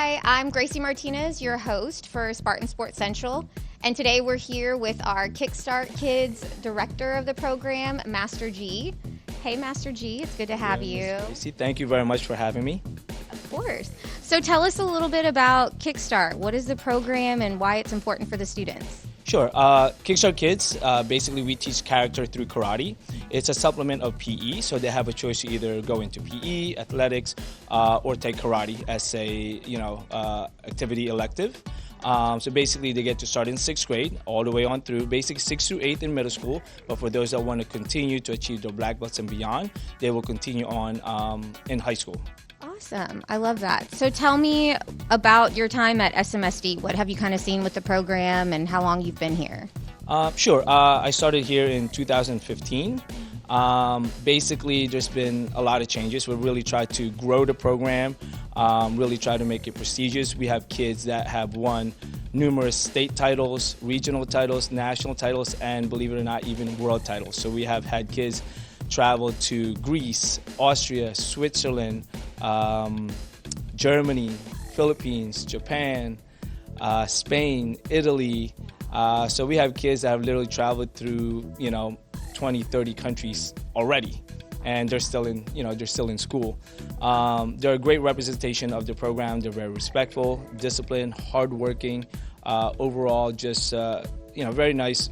Hi, I'm Gracie Martinez, your host for Spartan Sports Central, and today we're here with our Kickstart Kids director of the program, Master G. Hey, Master G, it's good to have you. Gracie, thank you very much for having me. Of course. So tell us a little bit about Kickstart. What is the program and why it's important for the students? Sure. Kickstart Kids, basically we teach character through karate. It's a supplement of PE, so they have a choice to either go into PE, athletics, or take karate as a activity elective. So basically they get to start in 6th grade all the way on through basic 6th through 8th in middle school. But for those that want to continue to achieve their black belts and beyond, they will continue on in high school. Awesome. I love that. So tell me about your time at SMSD. What have you kind of seen with the program and how long you've been here? Sure. I started here in 2015. Basically, there's been a lot of changes. We really tried to grow the program, really try to make it prestigious. We have kids that have won numerous state titles, regional titles, national titles, and believe it or not, even world titles. So we have had kids travel to Greece, Austria, Switzerland, Germany, Philippines, Japan, Spain, Italy. So we have kids that have literally traveled through, 20, 30 countries already, and they're still in school. They're a great representation of the program. They're very respectful, disciplined, hardworking. Overall, just very nice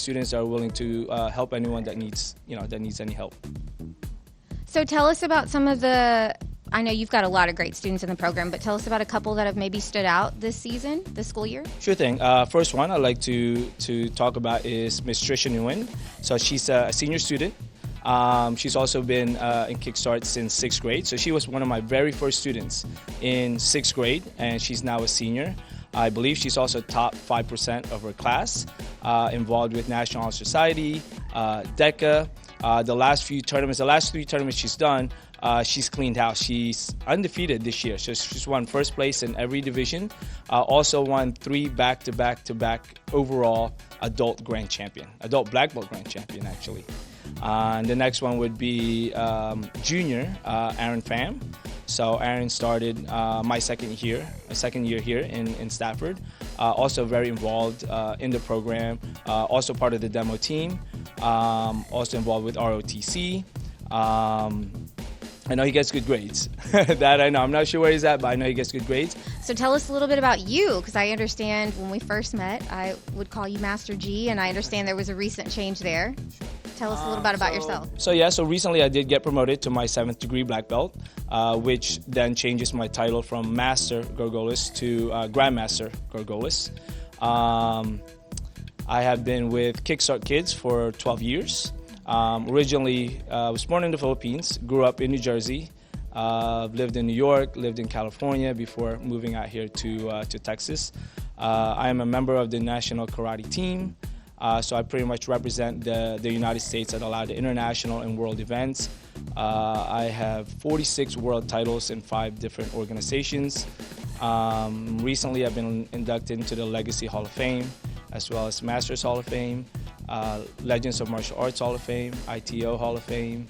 students that are willing to help anyone that needs any help. So tell us about some of the, I know you've got a lot of great students in the program, but tell us about a couple that have maybe stood out this school year. Sure thing. First one I'd like to talk about is Miss Trisha Nguyen. So she's a senior student. She's also been in Kickstart since 6th grade. So she was one of my very first students in 6th grade, and she's now a senior. I believe she's also top 5% of her class, involved with National Honor Society, DECA. The last 3 tournaments she's done, she's cleaned house. She's undefeated this year. So she's won first place in every division. Also won 3 back-to-back overall adult black belt grand champion, actually. And the next one would be junior, Aaron Pham. So Aaron started my second year here in Stafford. Also very involved in the program. Also part of the demo team. Also involved with ROTC. I know he gets good grades. That I know. I'm not sure where he's at, but I know he gets good grades. So tell us a little bit about you, because I understand when we first met, I would call you Master G, and I understand there was a recent change there. Tell us a little bit about yourself. So recently I did get promoted to my 7th degree black belt, which then changes my title from Master Gargoles to Grandmaster Gargoles. I have been with Kickstart Kids for 12 years. Originally, I was born in the Philippines, grew up in New Jersey, lived in New York, lived in California before moving out here to Texas. I am a member of the national karate team, so I pretty much represent the United States at a lot of international and world events. I have 46 world titles in 5 different organizations. Recently, I've been inducted into the Legacy Hall of Fame, as well as Masters Hall of Fame, Legends of Martial Arts Hall of Fame, ITO Hall of Fame,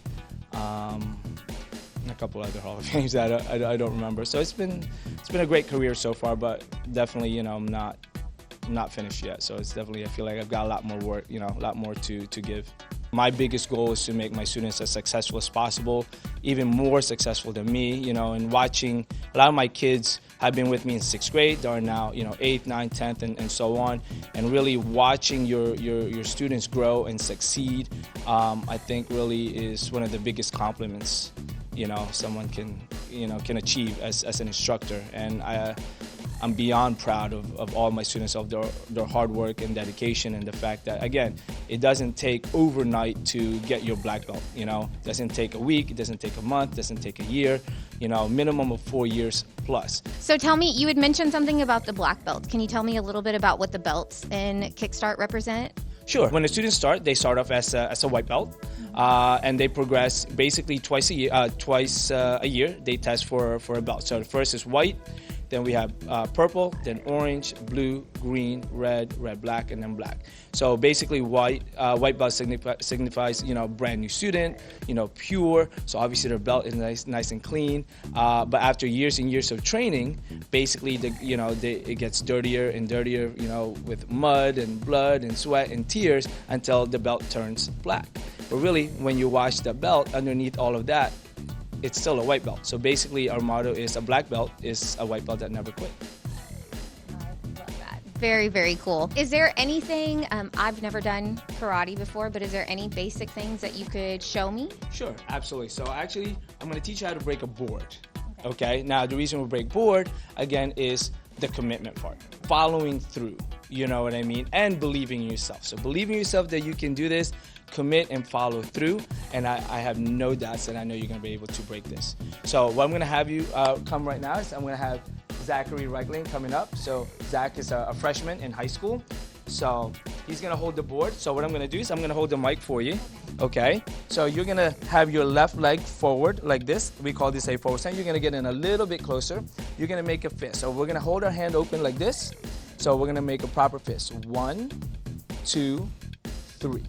a couple other Hall of Fames that I don't remember. So it's been a great career so far, but definitely I'm not finished yet. So it's definitely, I feel like I've got a lot more work, a lot more to give. My biggest goal is to make my students as successful as possible, even more successful than me, and watching a lot of my kids have been with me in 6th grade. They are now, 8th, 9th, 10th, and so on. And really watching your students grow and succeed, I think really is one of the biggest compliments, someone can achieve as an instructor. And I'm beyond proud of all my students, of their hard work and dedication, and the fact that, again, it doesn't take overnight to get your black belt. It doesn't take a week, it doesn't take a month, it doesn't take a year, minimum of 4 years plus. So tell me, you had mentioned something about the black belt. Can you tell me a little bit about what the belts in Kickstart represent? Sure. When the students start, they start off as a white belt, and they progress basically twice a year. They test for a belt. So the first is white. then we have purple, then orange, blue, green, red, black, and then black. So basically, white belt signifies, brand new student, pure. So obviously their belt is nice and clean. But after years and years of training, basically it gets dirtier and dirtier, with mud and blood and sweat and tears until the belt turns black. But really, when you wash the belt, underneath all of that, it's still a white belt. So basically, our motto is a black belt is a white belt that never quit. Very, very cool. Is there anything, I've never done karate before, but is there any basic things that you could show me? Sure, absolutely. So actually, I'm going to teach you how to break a board. Okay? Now, the reason we break board, again, is the commitment part. Following through, you know what I mean? And believing in yourself. So believing in yourself that you can do this, commit and follow through, and I have no doubts that I know you're going to be able to break this. So what I'm going to have you come right now is I'm going to have Zachary Reigling coming up. So Zach is a freshman in high school. So he's going to hold the board. So what I'm going to do is I'm going to hold the mic for you. Okay? So you're going to have your left leg forward like this. We call this a forward stand. You're going to get in a little bit closer. You're going to make a fist. So we're going to hold our hand open like this. So we're going to make a proper fist. 1, 2, 3.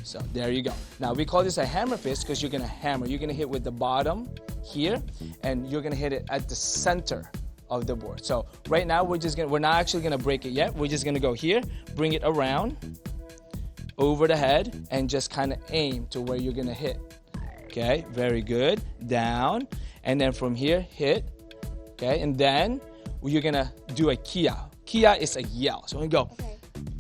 So there you go. Now we call this a hammer fist because you're going to hammer. You're going to hit with the bottom here, and you're going to hit it at the center of the board. So right now we're not actually going to break it yet. We're just going to go here, bring it around, over the head, and just kind of aim to where you're going to hit. Okay, very good. Down, and then from here, hit. Okay, and then you're going to do a kia. Kia is a yell. So we're going to go.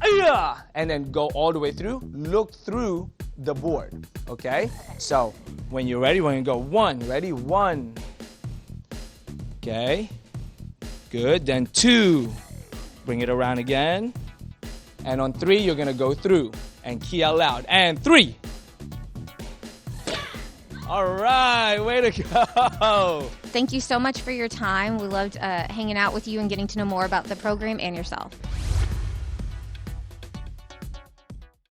Okay. And then go all the way through, look through the board, okay? So when you're ready, we're gonna go 1, ready, 1, okay, good, then 2, bring it around again, and on 3, you're gonna go through, and key out loud, and 3. All right, way to go. Thank you so much for your time. We loved hanging out with you and getting to know more about the program and yourself.